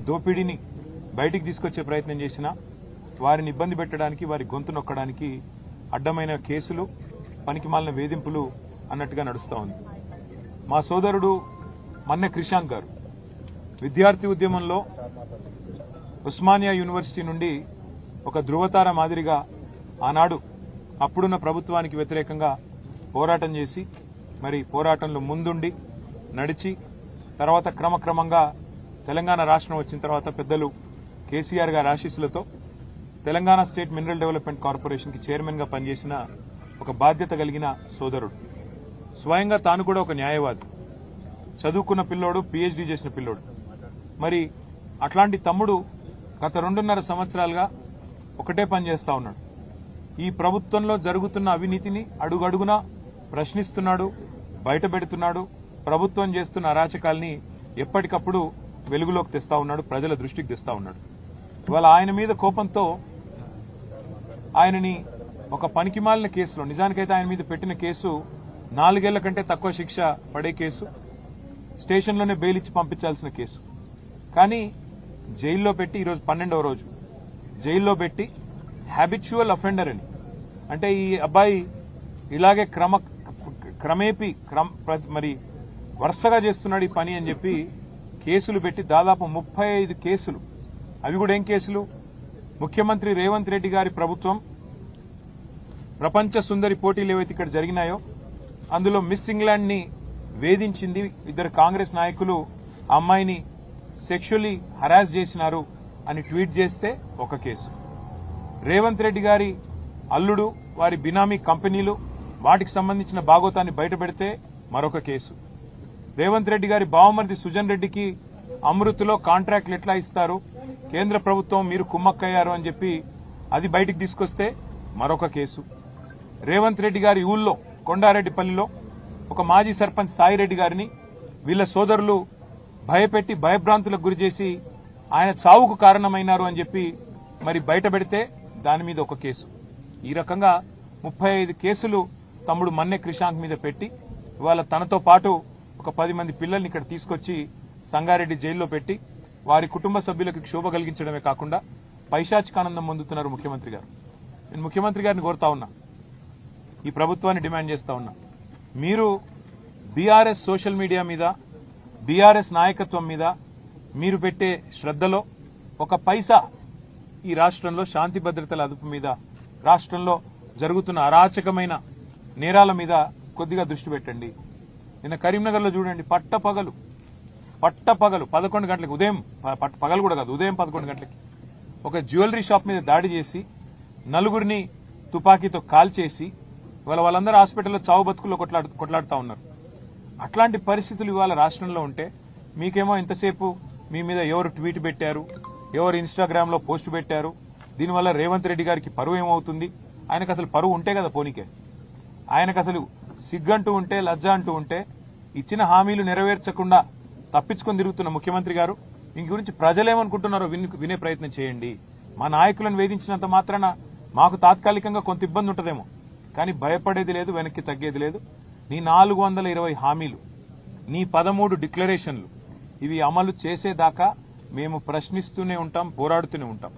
దోపిడీని బయటికి తీసుకొచ్చే ప్రయత్నం చేసినా వారిని ఇబ్బంది పెట్టడానికి, వారి గొంతు నొక్కడానికి అడ్డమైన కేసులు, పనికిమాలిన వేధింపులు అన్నట్టుగా నడుస్తూ ఉంది. మా సోదరుడు మన్నె క్రిషాంక్ గారు విద్యార్థి ఉద్యమంలో ఉస్మానియా యూనివర్సిటీ నుండి ఒక ధృవతార మాదిరిగా ఆనాడు అప్పుడున్న ప్రభుత్వానికి వ్యతిరేకంగా పోరాటం చేసి, మరి పోరాటంలో ముందుండి నడిచి, తర్వాత క్రమక్రమంగా తెలంగాణ రాష్ట్రం వచ్చిన తర్వాత పెద్దలు కేసీఆర్ గారి ఆశీస్సులతో Telangana state mineral development corporation కి చైర్మన్ గా పనిచేసిన ఒక బాధ్యత కలిగిన సోదరుడు. స్వయంగా తాను కూడా ఒక న్యాయవాది, చదువుకున్న పిల్లోడు, పీహెచ్డీ చేసిన పిల్లోడు. మరి అట్లాంటి తమ్ముడు గత 2.5 సంవత్సరాలుగా ఒకటే పని చేస్తా ఉన్నాడు. ఈ ప్రభుత్వంలో జరుగుతున్న అవినీతిని అడుగడుగునా ప్రశ్నిస్తున్నాడు, బయటపెడుతున్నాడు. ప్రభుత్వం చేస్తున్న అరాచకాల్ని ఎప్పటికప్పుడు వెలుగులోకి తెస్తా ఉన్నాడు, ప్రజల దృష్టికి తెస్తా ఉన్నాడు. ఇవాళ ఆయన మీద కోపంతో ఆయనని ఒక పనికిమాలిన కేసులో, నిజానికైతే ఆయన మీద పెట్టిన కేసు 4 ఏళ్ల కంటే తక్కువ శిక్ష పడే కేసు, స్టేషన్లోనే బెయిల్ ఇచ్చి పంపించాల్సిన కేసు. కానీ జైల్లో పెట్టి ఈరోజు 12వ రోజు జైల్లో పెట్టి హ్యాబిచువల్ అఫెండర్ అని, అంటే ఈ అబ్బాయి ఇలాగే మరి వరుసగా చేస్తున్నాడు ఈ పని అని చెప్పి కేసులు పెట్టి దాదాపు 35 కేసులు. అవి కూడా ఏం కేసులు? ముఖ్యమంత్రి రేవంత్ రెడ్డి గారి ప్రభుత్వం ప్రపంచ సుందరి పోటీలు ఏవైతే ఇక్కడ జరిగినాయో అందులో మిస్ ఇంగ్లాండ్ ని వేధించింది, 2 కాంగ్రెస్ నాయకులు ఆ అమ్మాయిని సెక్షువల్లీ హరాస్ చేసినారు అని ట్వీట్ చేస్తే ఒక కేసు. రేవంత్ రెడ్డి గారి అల్లుడు, వారి బినామీ కంపెనీలు, వాటికి సంబంధించిన భాగోతాన్ని బయటపెడితే మరొక కేసు. రేవంత్ రెడ్డి గారి బావమరిది సుజన్ రెడ్డికి అమృత్లో కాంట్రాక్టులు ఎట్లా ఇస్తారు, కేంద్ర ప్రభుత్వం మీరు కుమ్మక్కయ్యారు అని చెప్పి అది బయటికి తీసుకొస్తే మరొక కేసు. రేవంత్ రెడ్డి గారి ఊళ్ళో కొండారెడ్డిపల్లిలో ఒక మాజీ సర్పంచ్ సాయిరెడ్డి గారిని వీళ్ల సోదరులు భయపెట్టి భయభ్రాంతులకు గురిచేసి ఆయన చావుకు కారణమైనారు అని చెప్పి మరి బయటపెడితే దాని మీద ఒక కేసు. ఈ రకంగా 35 కేసులు తమ్ముడు మన్నె క్రిషాంక్ మీద పెట్టి ఇవాళ తనతో పాటు ఒక 10 మంది పిల్లల్ని ఇక్కడ తీసుకొచ్చి సంగారెడ్డి జైల్లో పెట్టి వారి కుటుంబ సభ్యులకు క్షోభ కలిగించడమే కాకుండా పైశాచికానందం పొందుతున్నారు ముఖ్యమంత్రి గారు. నేను ముఖ్యమంత్రి గారిని కోరుతా ఉన్నా, ఈ ప్రభుత్వాన్ని డిమాండ్ చేస్తా ఉన్నా, మీరు బీఆర్ఎస్ సోషల్ మీడియా మీద, బీఆర్ఎస్ నాయకత్వం మీద మీరు పెట్టే శ్రద్ధలో ఒక పైసా ఈ రాష్ట్రంలో శాంతి భద్రతల అదుపు మీద, రాష్ట్రంలో జరుగుతున్న అరాచకమైన నేరాల మీద కొద్దిగా దృష్టి పెట్టండి. నిన్న కరీంనగర్లో చూడండి, పట్టపగలు 11 గంటలకు, ఉదయం పగలు కూడా కాదు, ఉదయం 11 గంటలకి ఒక జ్యువెలరీ షాప్ మీద దాడి చేసి 4గురిని తుపాకీతో కాల్చేసి వాళ్ళందరూ హాస్పిటల్లో చావు బతుకుల్లో కొట్లాడుతూ ఉన్నారు. అట్లాంటి పరిస్థితులు ఇవాళ రాష్ట్రంలో ఉంటే మీకేమో ఇంతసేపు మీ మీద ఎవరు ట్వీట్ పెట్టారు, ఎవరు ఇన్స్టాగ్రామ్ లో పోస్ట్ పెట్టారు, దీనివల్ల రేవంత్ రెడ్డి గారికి పరువు ఏమవుతుంది? ఆయనకు అసలు పరువు ఉంటే కదా పోనీకే, ఆయనకు అసలు సిగ్గంటూ ఉంటే, లజ్జ అంటూ ఉంటే, ఇచ్చిన హామీలు నెరవేర్చకుండా తప్పించుకొని తిరుగుతున్న ముఖ్యమంత్రి గారు, మీ గురించి ప్రజలేమనుకుంటున్నారో వినే ప్రయత్నం చేయండి. మా నాయకులను వేధించినంత మాత్రాన మాకు తాత్కాలికంగా కొంత ఇబ్బంది ఉంటుందేమో, కానీ భయపడేది లేదు, వెనక్కి తగ్గేది లేదు. నీ 420 హామీలు, నీ 13 డిక్లరేషన్లు, ఇవి అమలు చేసేదాకా మేము ప్రశ్నిస్తూనే ఉంటాం, పోరాడుతూనే ఉంటాం.